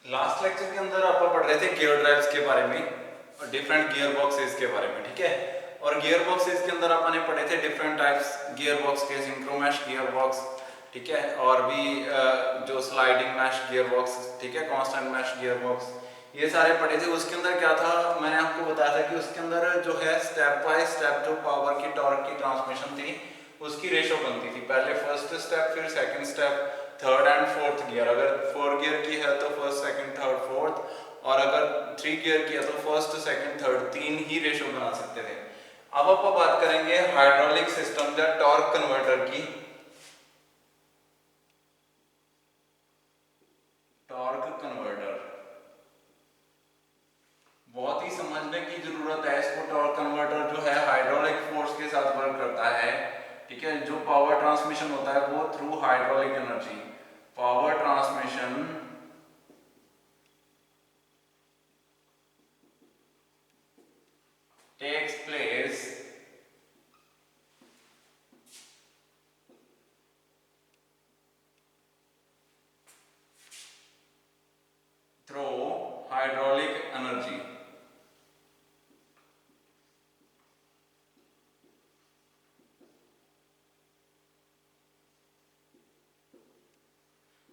Last lecture के अंदर अपन पढ़ रहे थे गियर ड्राइव्स के बारे में और डिफरेंट गियर बॉक्सेस के बारे में, ठीक है। और गियर बॉक्सेस के अंदर अपन ने पढ़े थे डिफरेंट टाइप्स गियर बॉक्स के, सिंक्रोमैश गियर बॉक्स, ठीक है, और भी जो स्लाइडिंग मैश गियर बॉक्स, ठीक है, कांस्टेंट मैश गियर बॉक्स, ये सारे पढ़े थे। उसके अंदर क्या था, मैंने आपको बताया था कि उसके अंदर जो है स्टेप बाय स्टेप जो पावर की, टॉर्क की ट्रांसमिशन थी उसकी रेशो बनती थी। पहले फर्स्ट स्टेप, फिर second step, third and fourth gear. अगर 4 गियर की है तो फर्स्ट सेकंड थर्ड फोर्थ, और अगर 3 गियर की है तो फर्स्ट सेकंड थर्ड, 3 ही रेशो बना सकते थे। अब आप बात करेंगे हाइड्रोलिक सिस्टम या टॉर्क कन्वर्टर की। टॉर्क कन्वर्टर बहुत ही समझने की जरूरत है इसको। टॉर्क कन्वर्टर जो है हाइड्रोलिक फोर्स के साथ वर्क करता है, ठीक है। जो पावर ट्रांसमिशन होता है वो through hydraulic energy, power transmission takes place through hydraulic energy।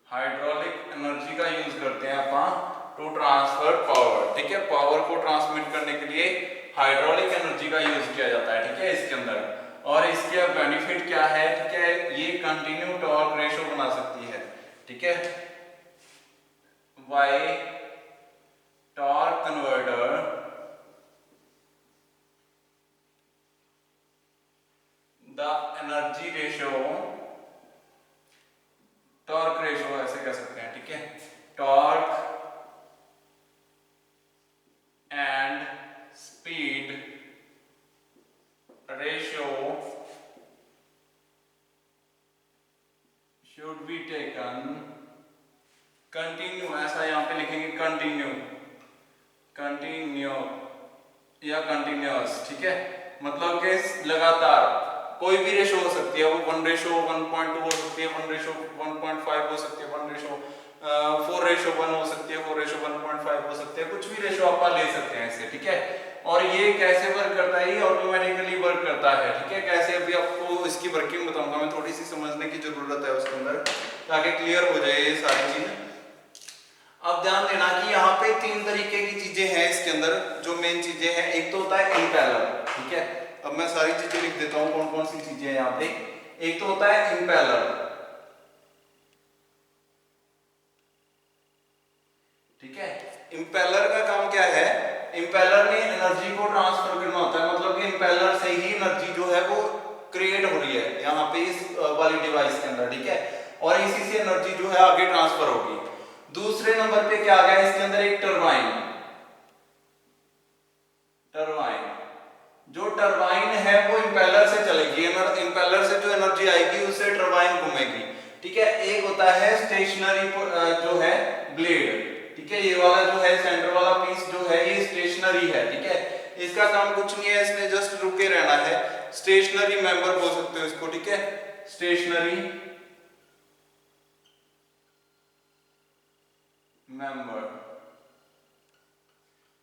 Hydraulic energy का यूज करते हैं अपन टू ट्रांसफर पावर, ठीक है। पावर को ट्रांसमिट करने के लिए हाइड्रोलिक एनर्जी का यूज किया जाता है, ठीक है, इसके अंदर। और इसके बेनिफिट क्या है, ठीक है, ये कंटिन्यू टॉर्क रेशो बना सकती है, ठीक है। Why torque converter the energy ratio, torque ratio ऐसे कह सकते हैं, ठीक है, torque and speed ratio should be taken continue. ऐसा यहां पे लिखेंगे कंटिन्यू, कंटिन्यू या कंटिन्यूअस, ठीक है। मतलब कि लगातार कोई भी रेशो हो सकती है, वो 1:1.2 हो सकती है, 1:1.5 हो सकती है, 4:1 हो सकती है, 4:1.5 हो सकती है, कुछ भी रेशो आप ले सकते हैं इससे, ठीक है। और ये कैसे वर्क करता है, ये ऑटोमेटिकली वर्क करता है, ठीक है। कैसे, अभी आपको इसकी वर्किंग बताऊंगा मैं, थोड़ी सी समझने की जरूरत है उसके अंदर ताकि क्लियर हो जाए ये सारी चीजें। अब ध्यान देना कि यहाँ पे 3 तरीके की चीजें हैं इसके अंदर, जो मेन चीजें हैं। एक तो होता है इम्पेलर, ठीक है। अब मैं सारी चीजें लिख देता हूँ कौन कौन सी चीजें हैं यहाँ पे। एक तो होता है इम्पेलर, ठीक है। इम्पेलर का काम क्या है, इम्पेलर में एनर्जी को ट्रांसफर करना होता है। मतलब कि इम्पेलर से ही एनर्जी जो है वो क्रिएट हो रही है यहाँ पे इस वाली डिवाइस के अंदर, ठीक है, और इसी से एनर्जी जो है आगे ट्रांसफर होगी। दूसरे नंबर पे क्या आ गया इसके अंदर, एक टरबाइन। टरबाइन, जो टरबाइन है वो इंपेलर से चलेगी, इंपेलर से जो एनर्जी आएगी उससे टरबाइन घूमेगी, ठीक है। एक होता है स्टेशनरी जो है ब्लेड, ठीक है, ये वाला जो है सेंटर वाला पीस जो है ये स्टेशनरी है, ठीक है। इसका काम कुछ नहीं है, इसने जस्ट रुके रहना है। स्टेशनरी मेंबर बोल सकते हो इसको, ठीक है, स्टेशनरी मेंबर,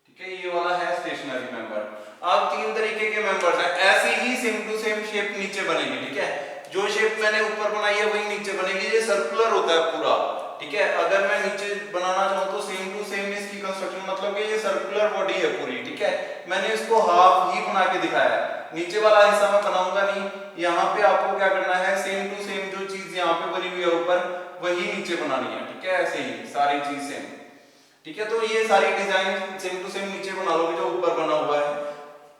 ठीक है, ये वाला है स्टेशनरी मेंबर। अब 3 तरीके के मेंबर्स हैं, ऐसी ही सेम टू सेम शेप नीचे बनेगी, ठीक है। जो शेप मैंने ऊपर बनाई है वही नीचे बनेगी। ये सर्कुलर होता है पूरा, ठीक है। अगर मैं नीचे बनाना चाहूँ तो सेम टू सेम इसकी कंस्ट्रक्शन, मतलब कि ये सर्कुलर बॉडी है पूरी, ठीक है। मैंने इसको हाफ ही बना के दिखाया है, नीचे वाला हिस्सा मैं बनाऊंगा नहीं। यहाँ पे आपको क्या करना है, सेम टू सेम जो चीज यहाँ पे बनी हुई है ऊपर वही नीचे बनानी है, ठीक है, ऐसे ही सारी चीज सेम, ठीक है। तो ये सारी डिजाइन सेम टू सेम नीचे बना लोगे जो ऊपर बना हुआ है,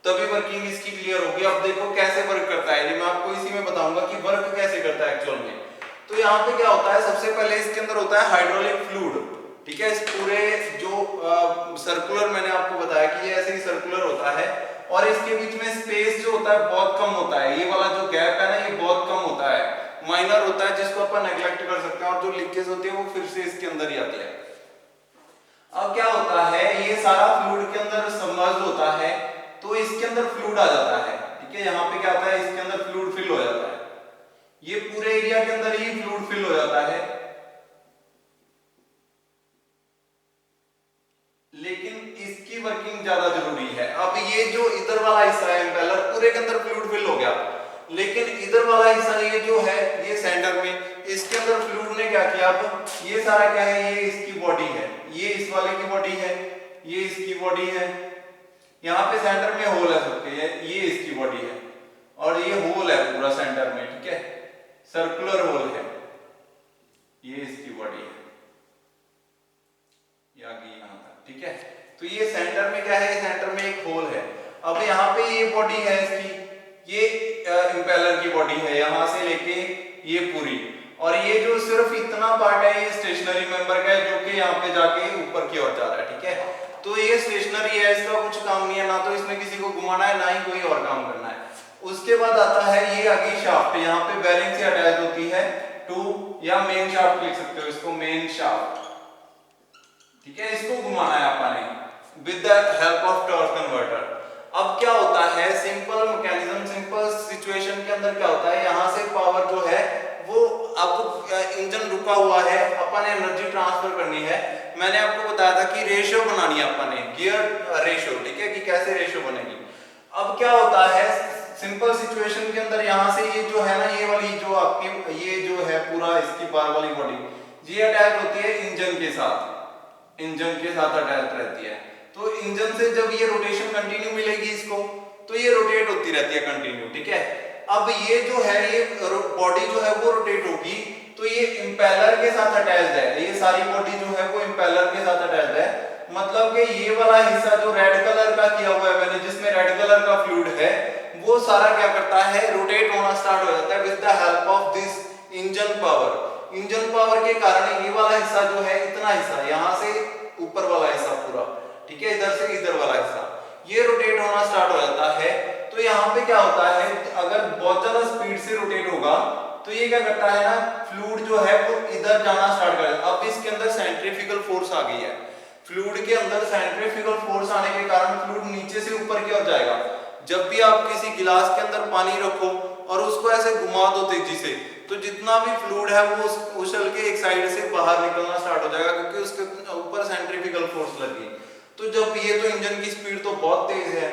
तभी वर्किंग इसकी क्लियर होगी। अब देखो कैसे वर्क करता है, ये मैं आपको इसी में बताऊंगा कि वर्क कैसे करता है एक्चुअल में। तो यहाँ पे क्या होता है, सबसे पहले इसके अंदर होता है हाइड्रोलिक फ्लूइड, ठीक है। इस पूरे जो सर्कुलर मैंने आपको बताया कि ये ऐसे ही सर्कुलर होता है, और इसके बीच में स्पेस जो होता है बहुत कम होता है। ये वाला जो गैप है ना, ये बहुत कम होता है, माइनर होता है, जिसको अपन नेग्लेक्ट कर सकते हैं, और जो लीकेज होती है वो फिर से इसके अंदर ही आती है। अब क्या होता है, ये सारा फ्लूइड के अंदर सबमर्ज्ड होता है, तो इसके अंदर फ्लूइड आ जाता है, ठीक है। यहाँ पे क्या होता है, इसके अंदर फ्लूइड फिल हो जाता है, ये पूरे एरिया के अंदर ही फ्लूइड फिल हो जाता है। इसकी वर्किंग ज्यादा जरूरी है। अब ये जो इधर वाला हिस्सा है इंपेलर, पूरे के अंदर फ्लूइड फिल हो गया, लेकिन इधर वाला हिस्सा ये जो है ये सेंटर में, इसके अंदर फ्लूइड ने क्या किया, अब ये सारा क्या है, ये इसकी बॉडी है, ये इस वाले की बॉडी है, ये इसकी बॉडी है, यहाँ पे सेंटर में होल है सबके, ये इसकी बॉडी है और ये होल है पूरा सेंटर में, ठीक है, सर्कुलर होल है, ये इसकी बॉडी है, यहाँ तक, ठीक है। तो ये सेंटर में क्या है, सेंटर में एक होल है। अब यहाँ पे ये बॉडी है इसकी, ये इंपेलर की बॉडी है, यहाँ से लेके ये पूरी, और ये जो सिर्फ इतना पार्ट है ये स्टेशनरी मेंबर का है, जो कि यहाँ पे जाके ऊपर की ओर जा रहा है, ठीक है। तो ये स्टेशनरी है, इसका कुछ काम नहीं है, ना तो इसमें किसी को घुमाना है, ना ही कोई और काम करना है। उसके बाद आता है ये आगे शाफ्ट, यहाँ पे बेरिंग से अटैच होती है टू, या मेन शाफ्ट लिख सकते हो इसको, मेन शाफ्ट, ठीक है। इसको घुमाना है आपने with the help of torque converter. अब क्या होता है, सिंपल मैकेनिज्म, सिंपल सिचुएशन के अंदर क्या होता है, यहाँ से पावर जो है वो, अब इंजन रुका हुआ है, अपन एनर्जी ट्रांसफर करनी है। मैंने आपको बताया था कि रेशियो बनानी है अपन ने, गियर रेशियो, ठीक है, कि कैसे रेशियो बनेगी। अब क्या होता है सिंपल सिचुएशन के अंदर, यहाँ से ये जो है ना, ये वाली जो आपकी ये जो है पूरा इसकी बार वाली बॉडी, ये अटैच होती है इंजन के साथ, इंजन के साथ अटैच रहती है। तो इंजन से जब ये रोटेशन कंटिन्यू मिलेगी इसको, तो ये रोटेट होती रहती है कंटिन्यू, ठीक है। अब ये जो है, ये बॉडी जो है वो रोटेट होगी, तो ये इंपेलर के साथ अटैच्ड है, ये सारी बॉडी जो है वो इंपेलर के साथ अटैच्ड है। मतलब कि ये वाला हिस्सा जो रेड कलर का किया हुआ है मैंने, जिसमें रेड कलर का फ्लूइड है, वो सारा क्या करता है, रोटेट होना स्टार्ट हो जाता है with the help of this engine power. Engine power के कारण ये वाला हिस्सा जो है, इतना हिस्सा, यहाँ से ऊपर वाला हिस्सा पूरा, ठीक है, इधर से इधर वाला हिस्सा, ये रोटेट होना स्टार्ट हो जाता है। तो यहाँ पे क्या होता है, अगर बहुत ज्यादा स्पीड से रोटेट होगा तो ये क्या करता है ना, फ्लूइड जो है वो इधर जाना स्टार्ट कर देता है। अब इसके अंदर सेंट्रीफ्यूगल फोर्स आ गई है, फ्लूइड के अंदर सेंट्रीफ्यूगल फोर्स आने के कारण फ्लूइड नीचे से ऊपर की ओर जाएगा। जब भी आप किसी गिलास के अंदर पानी रखो और उसको ऐसे घुमा दो तेजी से, तो जितना भी फ्लूइड है वो उछल के एक साइड से बाहर निकलना स्टार्ट हो जाएगा, क्योंकि उसके ऊपर सेंट्रीफ्यूगल फोर्स लगी। तो जब ये, तो इंजन की स्पीड तो बहुत तेज है,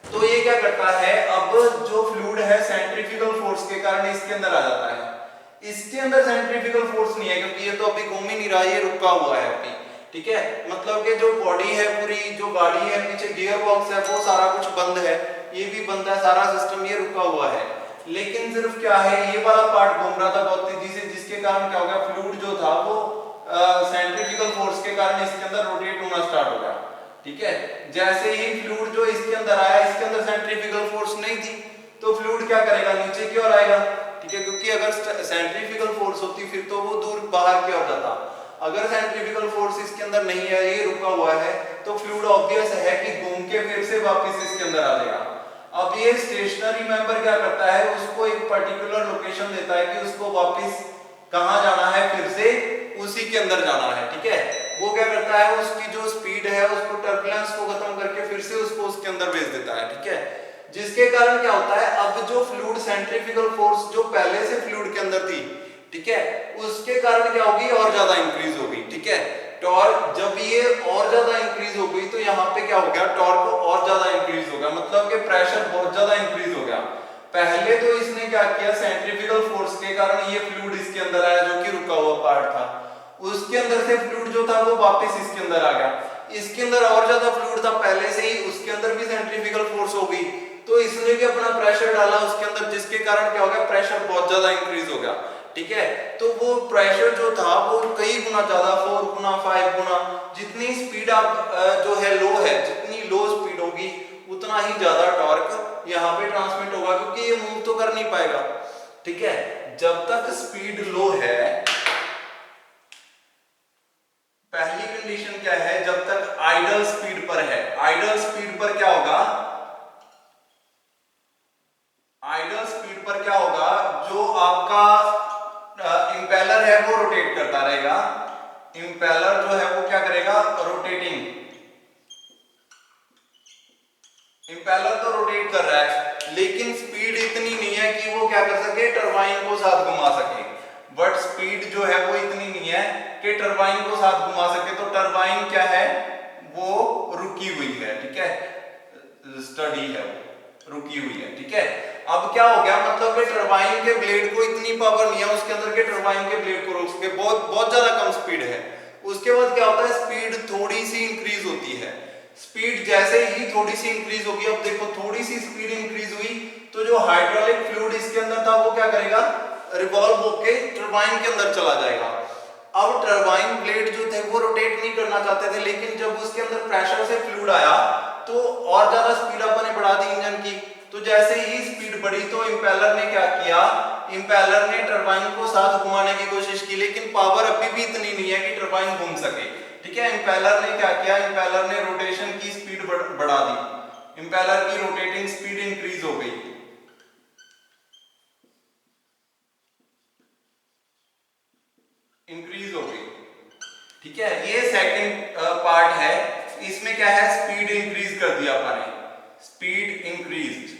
तो ये क्या करता है, अब जो फ्लूइड है सेंट्रीफ्यूगल फोर्स के कारण इसके अंदर आ जाता है। इसके अंदर सेंट्रीफ्यूगल फोर्स नहीं है, क्योंकि ये तो अभी घूम ही नहीं रहा, ये रुका हुआ है अभी, ठीक है। मतलब कि जो बॉडी है पूरी, जो गाड़ी है, पीछे गियर बॉक्स है, वो सारा कुछ बंद है, ये भी बंद है, सारा सिस्टम ये रुका हुआ है। लेकिन सिर्फ क्या है, ये वाला पार्ट घूम रहा था बहुत तेजी से, जिसके कारण क्या हो गया, फ्लूइड जो था वो सेंट्रीफ्यूगल फोर्स के कारण इसके अंदर रोटेट होना स्टार्ट हो गया, ठीक है। जैसे ही फ्लूइड जो इसके अंदर आया, इसके अंदर सेंट्रीफ्यूगल फोर्स नहीं थी, तो फ्लूइड क्या करेगा, नीचे की ओर आएगा, ठीक है, क्योंकि अगर सेंट्रीफ्यूगल फोर्स होती फिर तो वो दूर बाहर की ओर जाता। अगर सेंट्रीफ्यूगल फोर्स इसके अंदर नहीं है, ये रुका हुआ है, तो फ्लूइड ऑब्वियस है कि घूम के फिर से वापस इसके अंदर आ जाएगा। अब ये स्टेशनरी मेंबर क्या करता है, उसको एक पर्टिकुलर लोकेशन देता है कि उसको वापस कहां जाना है, फिर से उसी के अंदर जाना है, ठीक है। वो क्या करता है, उसकी जो स्पीड है उसको, टर्बुलेंस को खत्म करके फिर से उसको उसके अंदर भेज देता है, ठीक है। जिसके कारण क्या होता है, अब जो फ्लूइड सेंट्रीफ्यूगल फोर्स जो पहले से फ्लूइड के अंदर थी, ठीक है, उसके कारण क्या होगी, और ज्यादा इंक्रीज होगी, ठीक है। टॉर्क जब ये और ज्यादा इंक्रीज हो गई, तो यहाँ पे क्या हो गया, टॉर्क और ज्यादा इंक्रीज हो गया, मतलब कि प्रेशर बहुत ज्यादा इंक्रीज हो गया। पहले तो इसने क्या किया, सेंट्रीफ्यूगल फोर्स के कारण ये फ्लूइड इसके अंदर आया, जो कि रुका हुआ पार्ट था, उसके अंदर से फ्लूइड जो था वो वापस इसके अंदर आ गया। इसके अंदर और ज्यादा फ्लूइड था पहले से ही, उसके अंदर भी सेंट्रीफ्यूगल फोर्स हो गई, तो इसने भी अपना प्रेशर डाला उसके अंदर, जिसके कारण क्या हो गया, प्रेशर बहुत ज्यादा इंक्रीज हो गया, ठीक है। तो वो प्रेशर जो था वो कई गुना ज्यादा, 4 गुना 5 गुना, जितनी स्पीड आप जो है लो है, जितनी लो स्पीड होगी उतना ही ज्यादा टॉर्क यहाँ पे ट्रांसमिट होगा, क्योंकि ये मूव तो कर नहीं पाएगा, ठीक है। जब तक स्पीड लो है, पहली कंडीशन क्या है, जब तक आइडल स्पीड पर है। आइडल स्पीड पर क्या होगा, आइडल स्पीड पर क्या होगा, जो आपका इंपेलर है वो रोटेट करता रहेगा। इंपेलर जो है वो क्या करेगा, रोटेटिंग, इंपेलर तो रोटेट कर रहा है, लेकिन स्पीड इतनी नहीं है कि वो क्या कर सके, टरबाइन को साथ घुमा सके। बट स्पीड जो है वो इतनी नहीं है कि टरबाइन को साथ घुमा सके। तो टरबाइन क्या है, वो रुकी हुई है, ठीक है, स्टडी है वो रुकी हुई है, ठीक है। अब क्या हो गया, मतलब कि टरबाइन के ब्लेड को इतनी पावर नहीं है उसके अंदर के टरबाइन के ब्लेड को रोक सके, बहुत बहुत ज्यादा कम स्पीड है। उसके बाद क्या होता है, स्पीड थोड़ी सी इंक्रीज होती है। स्पीड जैसे ही थोड़ी सी इंक्रीज होगी, अब देखो थोड़ी सी स्पीड इंक्रीज हुई तो जो हाइड्रोलिक फ्लूइड इसके अंदर था वो क्या करेगा, रिवॉल्व होके टरबाइन के अंदर चला जाएगा। अब टरबाइन ब्लेड जो थे वो रोटेट नहीं करना चाहते थे, लेकिन जब उसके अंदर प्रेशर से फ्लूइड आया तो और ज्यादा स्पीड अपन ने बढ़ा दी इंजन की। तो जैसे ही स्पीड बढ़ी तो इंपेलर ने क्या किया, इंपेलर ने टरबाइन को साथ घुमाने की कोशिश की, लेकिन पावर अभी भी इतनी नहीं है कि टरबाइन घूम सके, ठीक है। इंपेलर ने क्या किया, इंपेलर ने रोटेशन की स्पीड बढ़ा दी, इंपेलर की रोटेटिंग स्पीड इंक्रीज हो गई, इंक्रीज हो गई, ठीक है। ये सेकंड पार्ट है, इसमें क्या है, स्पीड इंक्रीज कर दिया आपने, स्पीड इंक्रीज,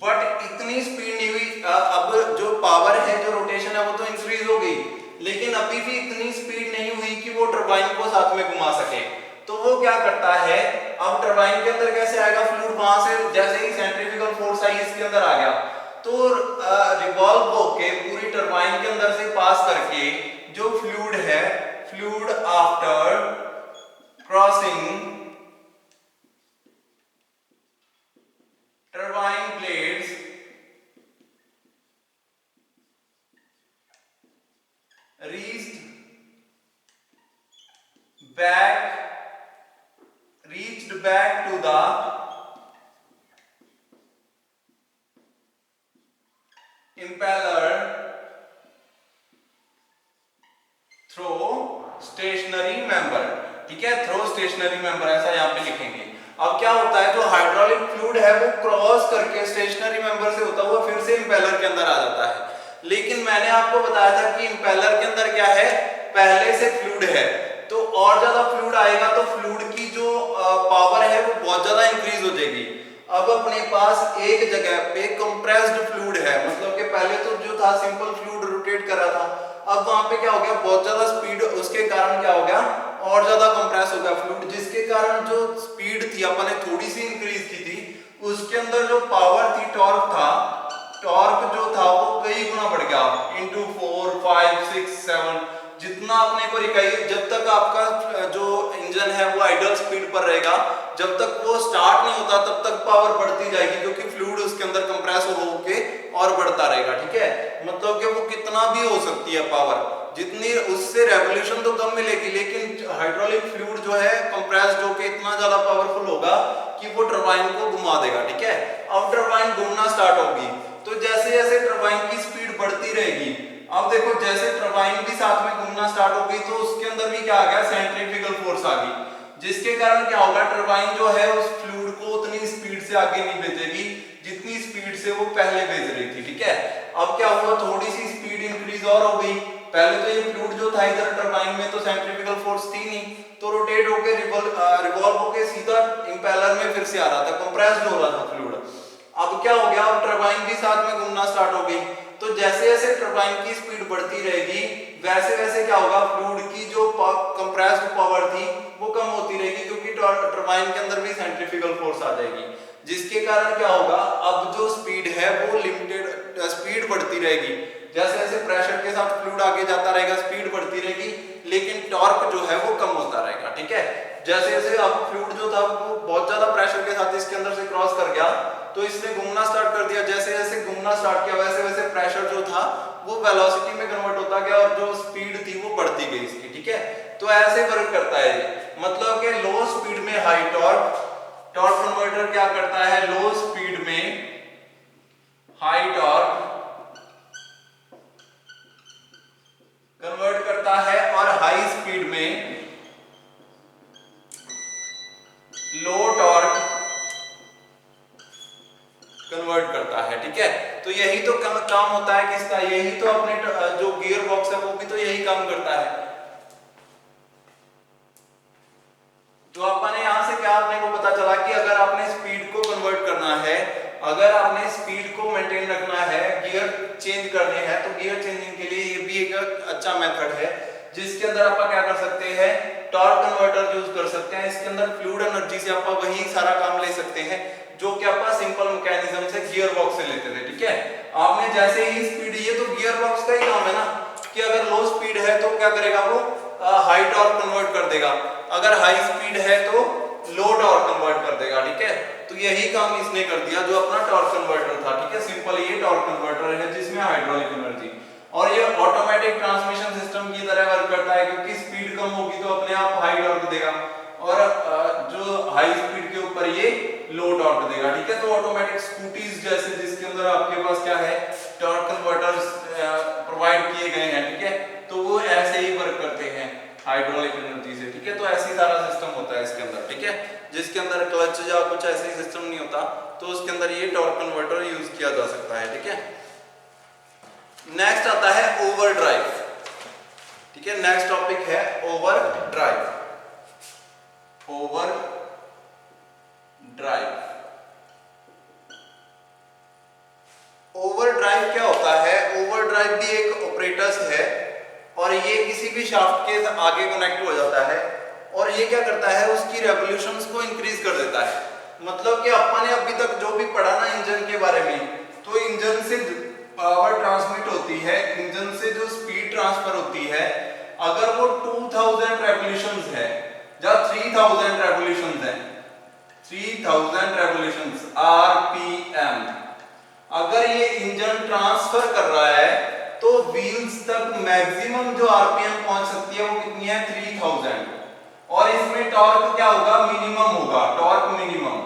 बट इतनी स्पीड नहीं हुई। अब जो पावर है, जो रोटेशन है वो तो इंक्रीज हो गई, लेकिन अभी भी इतनी स्पीड नहीं हुई कि वो टरबाइन को साथ में घुमा सके। तो वो क्या करता है, अब टरबाइन के अंदर कैसे आएगा फ्लूइड, वहां से जैसे ही सेंट्रीफ्यूगल फोर्स आई इसके अंदर आ गया, तो रिवॉल्व होके पूरी टरबाइन के अंदर से पास करके जो फ्लूइड है, fluid after crossing turbine blades reached back to the impeller through stationary member, ठीक है, थ्रो स्टेशनरी मेंबर ऐसा यहाँ पे लिखेंगे। अब क्या होता है, जो हाइड्रोलिक फ्लूइड है वो क्रॉस करके स्टेशनरी मेंबर से होता हुआ फिर से इंपेलर के अंदर आ जाता है। लेकिन मैंने आपको बताया था कि इंपेलर के अंदर क्या है, पहले से फ्लूइड है, तो और ज्यादा फ्लूइड आएगा तो फ्लूइड की जो पावर है वो बहुत ज्यादा इंक्रीज हो जाएगी। अब अपने पास एक जगह पे कंप्रेस्ड फ्लूइड है, मतलब कि पहले तो जो था सिंपल फ्लूइड रोटेट कर रहा था, अब वहां पे क्या हो गया, बहुत ज्यादा स्पीड, उसके कारण क्या हो गया, और ज्यादा कंप्रेस हो गया फ्लूइड, जिसके कारण जो स्पीड थी अपन ने थोड़ी सी इंक्रीज की थी, उसके अंदर जो पावर थी, टॉर्क था, टॉर्क जो था वो कई गुना बढ़ गया, इंटू 4 5 6 7, जितना अपने को रिकाई, जब तक आपका जो इंजन है वो आइडल स्पीड पर रहेगा, जब तक वो स्टार्ट नहीं होता तब तक पावर बढ़ती जाएगी, क्योंकि फ्लूइड उसके अंदर कंप्रेस होके और बढ़ता रहेगा, ठीक है। मतलब कि वो कितना भी हो सकती है पावर, जितनी उससे रेवोल्यूशन तो कम मिलेगी, लेकिन हाइड्रोलिक फ्लूइड जो है कंप्रेस्ड होके इतना ज्यादा पावरफुल होगा कि वो टरबाइन को घुमा देगा, ठीक है। अब टरबाइन घूमना स्टार्ट होगी, तो जैसे जैसे टरबाइन की स्पीड बढ़ती रहेगी, अब देखो जैसे टरबाइन भी साथ में घूमना स्टार्ट हो गई तो उसके अंदर भी क्या आ गया, सेंट्रीफ्यूगल फोर्स आ गई, जिसके कारण क्या होगा, टरबाइन जो है उस फ्लूइड को उतनी स्पीड से आगे नहीं भेजेगी जितनी स्पीड से वो पहले भेज रही थी, ठीक है। अब क्या हुआ, थोड़ी सी स्पीड इंक्रीज और हो गई, पहले तो ये फ्लूइड जो था इधर टरबाइन में तो सेंट्रीफ्यूगल फोर्स थी नहीं, तो रोटेट होके रिवॉल्व होके सीधा इंपेलर में फिर से आ रहा था, कंप्रेस्ड हो रहा था फ्लूइड। अब क्या हो गया, अब टरबाइन भी साथ में घूमना स्टार्ट हो गई, तो जैसे जैसे टरबाइन की स्पीड बढ़ती रहेगी वैसे वैसे क्या होगा, फ्लूइड की जो कंप्रेस्ड पावर थी वो कम होती रहेगी, क्योंकि टरबाइन के अंदर भी सेंट्रीफ्यूगल फोर्स आ जाएगी, जिसके कारण क्या होगा, अब जो स्पीड है वो लिमिटेड स्पीड बढ़ती रहेगी, जैसे जैसे प्रेशर के साथ फ्लूइड आगे जाता रहेगा स्पीड बढ़ती रहेगी, लेकिन टॉर्क जो है वो कम होता रहेगा, ठीक है। जैसे जैसे अब फ्लूइड जो था वो बहुत ज्यादा प्रेशर के साथ इसके अंदर से क्रॉस कर गया, तो इसने घूमना स्टार्ट कर दिया, जैसे जैसे घूमना स्टार्ट किया वैसे वैसे प्रेशर जो था वो वेलोसिटी में कन्वर्ट होता गया और जो स्पीड थी वो बढ़ती गई इसकी, ठीक है। तो ऐसे वर्क करता है ये, मतलब कि लो स्पीड में हाई टॉर्क, टॉर्क कन्वर्टर क्या करता है, लो स्पीड में हाई टॉर्क कन्वर्ट करता है और हाई स्पीड में लो टॉर्क कन्वर्ट करता है, ठीक है। तो यही तो काम होता है किसका, यही तो अपने जो गियर बॉक्स है वो भी तो यही काम करता है। तो अपने यहां से क्या अपने को पता चला कि अगर आपने स्पीड को कन्वर्ट करना है, अगर आपने स्पीड को मेंटेन रखना है, गियर चेंज करने हैं, तो गियर चेंजिंग के लिए ये भी एक अच्छा मेथड है, जिसके अंदर आप क्या कर सकते हैं, टॉर्क कन्वर्टर यूज कर सकते हैं। इसके अंदर फ्लूइड एनर्जी से आप वही सारा काम ले सकते हैं जो कि आप सिंपल मैकेनिज्म से गियर बॉक्स से लेते थे, ठीक है। आपने जैसे ही स्पीड, ये तो गियर बॉक्स का ही काम है ना कि अगर लो स्पीड है तो क्या करेगा वो हाई टॉर्क कन्वर्ट कर देगा, अगर हाई स्पीड है तो लो टॉर्क कन्वर्ट कर देगा, ठीक है। तो यही काम इसने कर दिया जो अपना टॉर्क कन्वर्टर था, ठीक है। सिंपल ये टॉर्क कन्वर्टर है जिसमें हाइड्रोलिक एनर्जी, और ये ऑटोमेटिक ट्रांसमिशन सिस्टम की तरह वर्क करता है क्योंकि स्पीड कम होगी तो अपने आप हाई टॉर्क देगा, और जो हाई स्पीड के ऊपर ये लो टॉर्क देगा, ठीक है। तो ऑटोमेटिक स्कूटीज जैसे जिसके अंदर आपके पास क्या है टॉर्क कन्वर्टर्स प्रोवाइड किए गए हैं, ठीक है, तो वो ऐसे ही वर्क करते हैं हाइड्रोलिक एनर्जी से, ठीक है। तो ऐसी सारा सिस्टम होता है इसके अंदर, ठीक है, जिसके अंदर क्लच या कुछ ऐसे सिस्टम नहीं होता, तो उसके अंदर ये टॉर्क कन्वर्टर यूज किया जा सकता है, ठीक है। नेक्स्ट आता है ओवरड्राइव, ठीक है। नेक्स्ट टॉपिक है ओवरड्राइव। ओवरड्राइव क्या होता है? ओवरड्राइव भी एक ऑपरेटर्स है और ये किसी भी शाफ्ट के आगे कनेक्ट हो जाता है और ये क्या करता है उसकी रेवोल्यूशंस को इंक्रीज कर देता है। मतलब कि अपन ने अभी तक जो भी पढ़ा ना इंजन के बारे में, तो इंजन से पावर ट्रांसमिट होती है, इंजन से जो स्पीड ट्रांसफर होती है, अगर वो 2000 रेवोल्यूशंस है या 3000 रेवोल्यूशंस है, 3000 रेवोल्यूशंस आरपीएम, अगर ये इंजन ट्रांसफर कर रहा है तो व्हील्स तक मैक्सिमम जो आरपीएम पहुंच सकती है वो कितनी है 3000, और इसमें टॉर्क क्या होगा मिनिमम होगा, टॉर्क मिनिमम,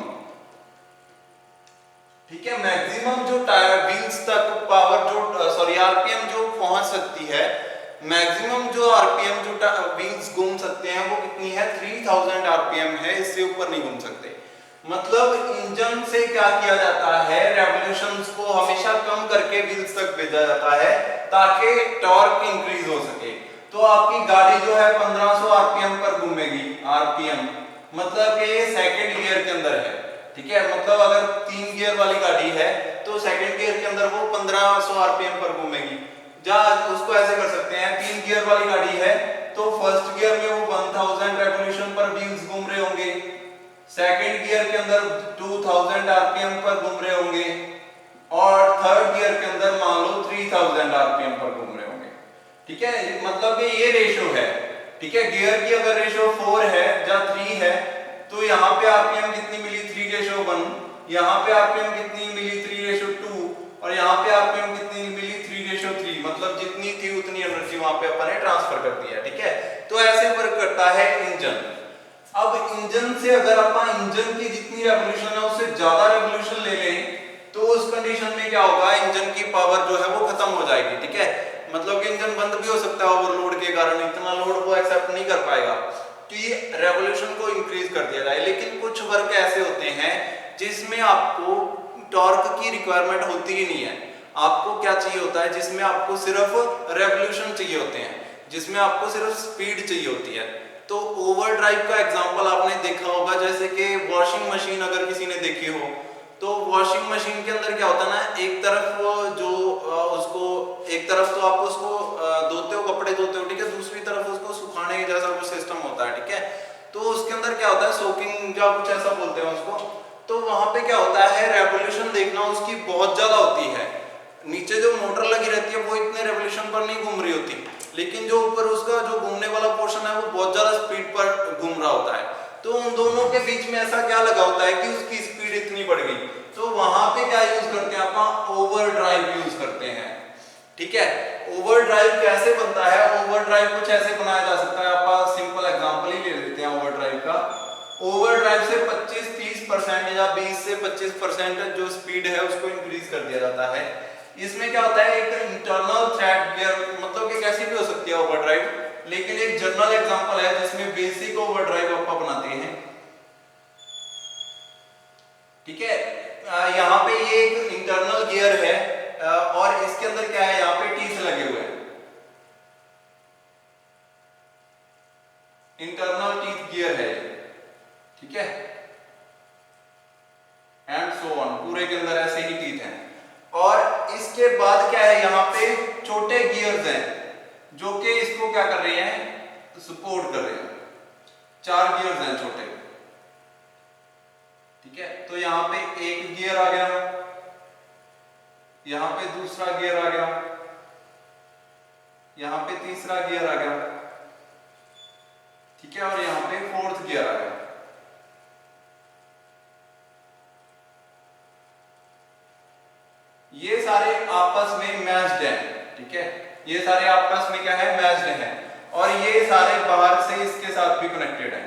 ठीक है। मैक्सिमम जो टायर व्हील्स तक पावर जो सॉरी आरपीएम जो पहुंच सकती है, मैक्सिमम जो आरपीएम जो व्हील्स घूम सकते हैं वो कितनी है 3000 आरपीएम है, इससे ऊपर नहीं घूम सकते। मतलब इंजन से क्या किया जाता है रेवोल्यूशंस को हमेशा कम करके व्हील्स तक भेजा जाता है ताकि टॉर्क इंक्रीज हो सके। तो आपकी गाड़ी जो है 1500 आरपीएम पर घूमेगी, आरपीएम मतलब कि ये सेकंड गियर के अंदर है, ठीक है। मतलब अगर 3 गियर वाली गाड़ी है तो सेकंड गियर के अंदर वो 1500 आरपीएम पर घूमेगी। या उसको ऐसे कर सकते हैं 3 गियर वाली गाड़ी है तो फर्स्ट गियर में वो 1000 रेवोल्यूशन पर व्हील्स घूम रहे होंगे, सेकंड गियर के अंदर 2000 आरपीएम पर घूम रहे होंगे, और थर्ड गियर के अंदर मान लो 3000 आरपीएम पर घूम रहे होंगे, ठीक है। मतलब कि ये रेशियो है, ठीक है। गियर की अगर रेशियो 4 है या 3 है तो यहाँ पे आरपीएम कितनी मिली 3:1, यहाँ पे आरपीएम कितनी मिली 3:2, और यहाँ पे आरपीएम कितनी मिली 3:3। मतलब जितनी थी उतनी एनर्जी वहां पे अपन ने ट्रांसफर कर दी है, ठीक है। तो ऐसे वर्क करता है इंजन। अब इंजन से अगर अपन इंजन की जितनी रेवोल्यूशन है उससे ज्यादा रेवोल्यूशन ले लें तो उस कंडीशन में क्या होगा, इंजन की पावर जो है वो खत्म हो जाएगी, ठीक है। मतलब कि इंजन बंद भी हो सकता है ओवरलोड के कारण, इतना लोड वो एक्सेप्ट नहीं कर पाएगा, तो ये रेवोल्यूशन को इंक्रीज कर दिया जाए। लेकिन कुछ वर्क ऐसे होते हैं जिसमें आपको टॉर्क की रिक्वायरमेंट होती ही नहीं है। आपको क्या चाहिए होता है, जिसमें आपको सिर्फ रेवोल्यूशन चाहिए होते हैं, जिसमें आपको सिर्फ स्पीड चाहिए होती है। तो ओवरड्राइव का एग्जांपल आपने देखा होगा, जैसे कि वॉशिंग मशीन अगर किसी ने देखी हो तो वॉशिंग मशीन के अंदर क्या होता है ना, एक तरफ जो उसको एक तरफ तो आप उसको धोते हो, कपड़े धोते हो, ठीक है, दूसरी तरफ उसको सुखाने जैसा कुछ सिस्टम होता है, ठीक है। तो उसके अंदर क्या होता है सोकिंग या कुछ ऐसा बोलते हैं उसको। तो वहां पे क्या होता है रेवोल्यूशन देखना उसकी बहुत ज्यादा होती है, नीचे जो मोटर लगी रहती है वो इतने रेवोल्यूशन पर नहीं घूम रही होती, लेकिन जो ऊपर उसका जो घूमने वाला पोर्शन है वो बहुत ज्यादा स्पीड पर घूम रहा होता है। तो उन दोनों के बीच में ऐसा क्या लगा होता है कि उसकी स्पीड इतनी बढ़ गई, तो वहां पे क्या यूज करते हैं अपन, ओवरड्राइव यूज करते हैं, ठीक है। ओवरड्राइव कैसे बनता है, ओवरड्राइव कुछ ऐसे बनाया जा सकता है, अपन सिंपल एग्जांपल ही ले लेते हैं ओवरड्राइव का। ओवरड्राइव से 25-30% या 20 से 25% जो स्पीड है उसको इंक्रीज कर दिया जाता है। इसमें क्या होता है, एक इंटरनल थ्रेड गियर, मतलब कि कैसी भी हो सकती है ओवरड्राइव, लेकिन एक जनरल एग्जांपल है जिसमें बेसिक ओवरड्राइव अपन बनाते हैं, ठीक है। यहाँ पे ये एक इंटरनल गियर है और इसके अंदर क्या है, यहाँ पे टीथ लगे हुए हैं, इंटरनल टीथ गियर है, ठीक है, एंड सो ऑन, पूरे के अंदर ऐसे ही टीथ हैं। और इसके बाद क्या है, यहाँ पे छोटे गियर्स हैं जो कि इसको क्या कर रहे हैं, सपोर्ट कर रहे हैं, 4 गियर्स हैं छोटे, ठीक है। तो यहाँ पे एक गियर आ गया, यहाँ पे दूसरा गियर आ गया, यहाँ पे तीसरा गियर आ गया, ठीक है, और यहाँ पे फोर्थ गियर आ गया। ये सारे आपस में मैच्ड हैं, ठीक है, ये सारे आपस में क्या है, मैच्ड हैं, और ये सारे बाहर से इसके साथ भी कनेक्टेड हैं।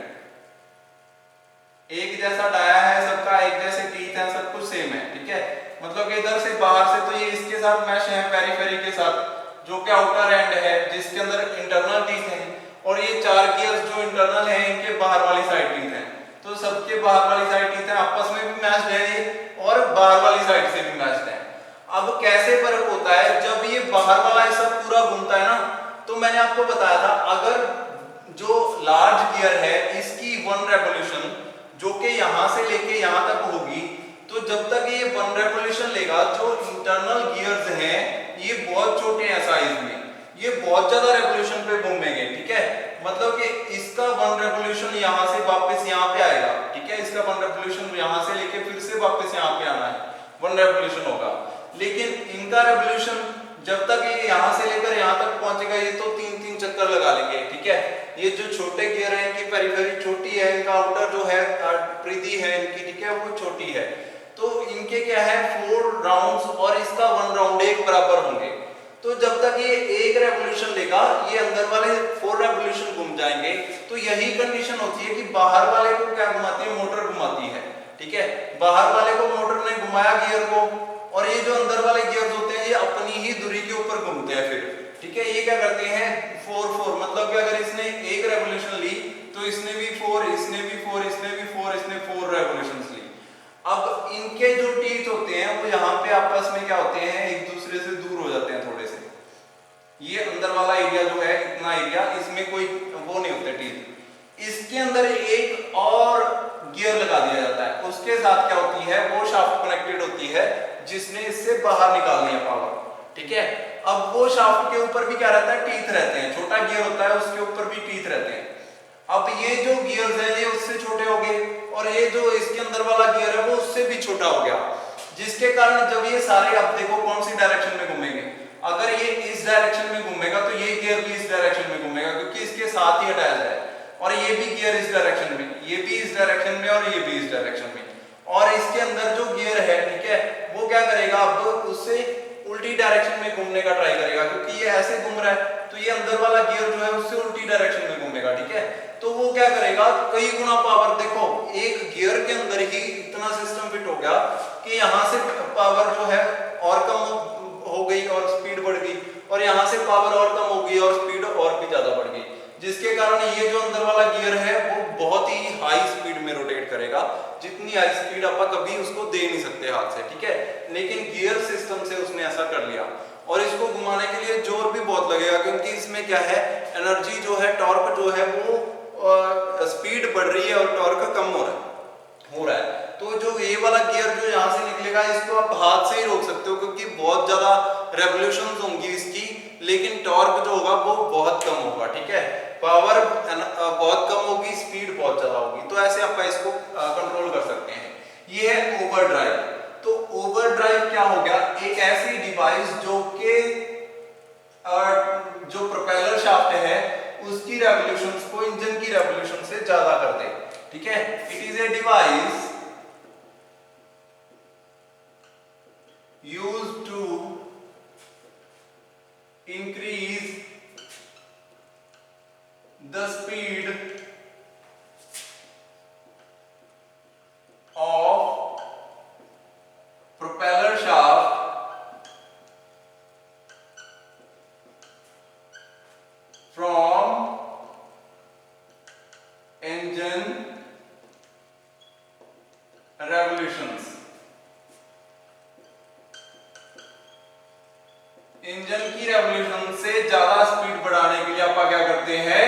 एक जैसा डाया है सबका, एक जैसे टीथ है, सब कुछ सेम है, ठीक है। मतलब कि इधर से बाहर से तो ये इसके साथ मैश है पेरिफेरी के साथ, जो कि आउटर एंड है जिसके अंदर इंटरनल टीथ है, और ये 4 गियर्स जो इंटरनल है इनके बाहर वाली साइड टीथ है। तो सबके बाहर वाली साइड टीथ है, आपस में भी मैच्ड है ये, और बाहर वाली साइड से भी मैच्ड है। अब कैसे फर्क होता है, जब ये बाहर वाला ये सब पूरा घूमता है ना, तो मैंने आपको बताया था अगर जो लार्ज गियर है इसकी 1 रेवोल्यूशन जो कि यहां से लेके यहां तक होगी, तो जब तक ये 1 रेवोल्यूशन लेगा, जो इंटरनल गियर्स हैं ये बहुत छोटे हैं साइज में, ये बहुत ज्यादा रेवोल्यूशन पे घूमेंगे, ठीक है। मतलब कि इसका 1 रेवोल्यूशन यहां से वापस यहां पे आएगा, ठीक है, इसका 1 रेवोल्यूशन यहां से लेके फिर से वापस यहां पे आना है, 1 रेवोल्यूशन होगा। लेकिन इनका रेवोल्यूशन जब तक ये यहां से लेकर यहां तक पहुंचेगा, ये तो 3-3 चक्कर लगा लेंगे, ठीक है। ये जो छोटे गियर हैं इनकी पेरिफेरी छोटी है, इनका आउटर जो है परिधि है इनकी, ठीक है, वो छोटी है। तो इनके क्या है 4 राउंड्स और इसका 1 राउंड एक बराबर होंगे। तो जब तक ये एक रेवोल्यूशन लेगा, ये अंदर वाले 4 रेवोल्यूशन घूम जाएंगे। तो यही कंडीशन होती है कि बाहर वाले को क्या घुमाती है, मोटर घुमाती है, ठीक है। बाहर वाले को मोटर ने घुमाया गियर को, और ये जो अंदर वाले गियर्स होते हैं ये अपनी ही धुरी के ऊपर घूमते हैं फिर, ठीक है। ये क्या करते हैं 4-4, मतलब कि अगर इसने एक रेवोल्यूशन ली तो इसने भी 4, इसने भी 4, इसने भी 4, इसने 4 रेवोल्यूशंस ली। अब इनके जो टीथ होते हैं वो यहाँ पे आपस में क्या होते हैं, एक दूसरे से दूर हो जाते हैं थोड़े से। ये अंदर वाला एरिया जो है, इतना एरिया, इसमें कोई वो नहीं होते टीथ। इसके अंदर एक और गियर लगा दिया जाता है, उसके साथ क्या होती है, वो शाफ्ट कनेक्टेड होती है जिसने इससे बाहर निकालनी है पावर, ठीक है। अब वो शाफ्ट के ऊपर भी क्या रहता है, टीथ रहते हैं, छोटा गियर होता है उसके ऊपर भी टीथ रहते हैं। अब ये जो गियर्स हैं ये उससे छोटे हो गए, और ये जो इसके अंदर वाला गियर है वो उससे भी छोटा हो गया, जिसके कारण जब ये सारे, अब देखो कौन सी डायरेक्शन में घूमेंगे, अगर ये इस डायरेक्शन में घूमेगा तो ये गियर भी इस डायरेक्शन में घूमेगा, क्योंकि इसके साथ ही अटैच है, और ये भी गियर इस डायरेक्शन में, ये भी इस डायरेक्शन में, और ये भी इस डायरेक्शन में। और इसके अंदर जो गियर है, ठीक है, वो क्या करेगा, अब उससे उल्टी डायरेक्शन में घूमने का ट्राई करेगा, क्योंकि ये ऐसे घूम रहा है तो ये अंदर वाला गियर जो है उससे उल्टी डायरेक्शन में घूमेगा, ठीक है। तो वो क्या करेगा, कई गुना पावर, देखो एक गियर के अंदर ही इतना सिस्टम फिट हो गया कि यहाँ से पावर जो है और कम हो गई और स्पीड बढ़ गई, और यहाँ से पावर और कम हो गई और स्पीड और भी ज्यादा बढ़ गई, जिसके कारण ये जो अंदर वाला गियर है वो बहुत ही हाई स्पीड में रोटेट करेगा, जितनी हाई स्पीड आप कभी उसको दे नहीं सकते हाथ से, ठीक है। लेकिन गियर सिस्टम से उसने ऐसा कर लिया, और इसको घुमाने के लिए जोर भी बहुत लगेगा, क्योंकि इसमें क्या है, एनर्जी जो है, टॉर्क जो है वो स्पीड बढ़ रही है और टॉर्क कम हो रहा है। तो जो ये वाला गियर जो यहाँ से निकलेगा, इसको आप हाथ से ही रोक सकते हो, क्योंकि बहुत ज्यादा रेवोल्यूशंस होंगी इसकी, लेकिन टॉर्क जो होगा वो बहुत कम होगा, ठीक है। पावर बहुत कम होगी, स्पीड बहुत ज्यादा होगी, तो ऐसे आप इसको कंट्रोल कर सकते हैं। ये है ओवरड्राइव। तो ओवरड्राइव क्या हो गया, एक ऐसी डिवाइस जो कि जो प्रोपेलर शाफ्ट है उसकी रेवोल्यूशंस को इंजन की रेवोल्यूशन से ज्यादा कर दे, ठीक है। It is a device used to increase the speed of propeller shaft from engine revolutions। Engine की रेवोल्यूशन से ज्यादा स्पीड बढ़ाने के लिए आप क्या करते हैं,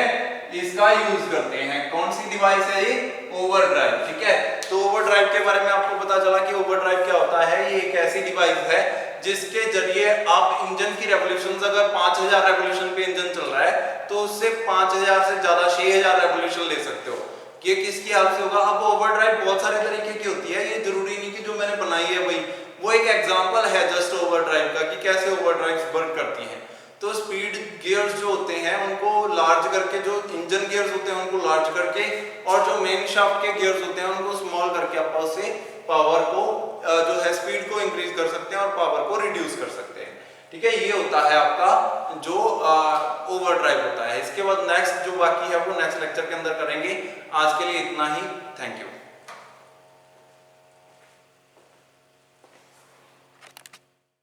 इसका यूज करते हैं। कौन सी डिवाइस है ये, ओवरड्राइव, ठीक है। तो ओवरड्राइव के बारे में आपको पता चला कि ओवरड्राइव क्या होता है। ये एक ऐसी डिवाइस है जिसके जरिए आप इंजन की रेवोल्यूशन, अगर 5000 रेवोल्यूशन पे इंजन चल रहा है तो उससे 5000 से ज्यादा 6000 रेवोल्यूशन ले सकते हो। ये किसकी हेल्प से होगा? अब ओवरड्राइव बहुत सारे तरीके की होती है, ये जरूरी नहीं कि जो मैंने बनाई है वही, वो एक एग्जांपल है जस्ट ओवरड्राइव का कि कैसे ओवरड्राइव्स वर्क करती हैं। तो स्पीड गियर्स जो होते हैं उनको लार्ज करके, जो इंजन गियर्स होते हैं उनको लार्ज करके, और जो मेन शाफ्ट के गियर्स होते हैं उनको स्मॉल करके आप उससे पावर को जो है स्पीड को इंक्रीज कर सकते हैं और पावर को रिड्यूस कर सकते हैं। ठीक है, ये होता है आपका जो ओवरड्राइव होता है। इसके बाद नेक्स्ट जो बाकी है वो नेक्स्ट लेक्चर के अंदर करेंगे। आज के लिए इतना ही, थैंक यू।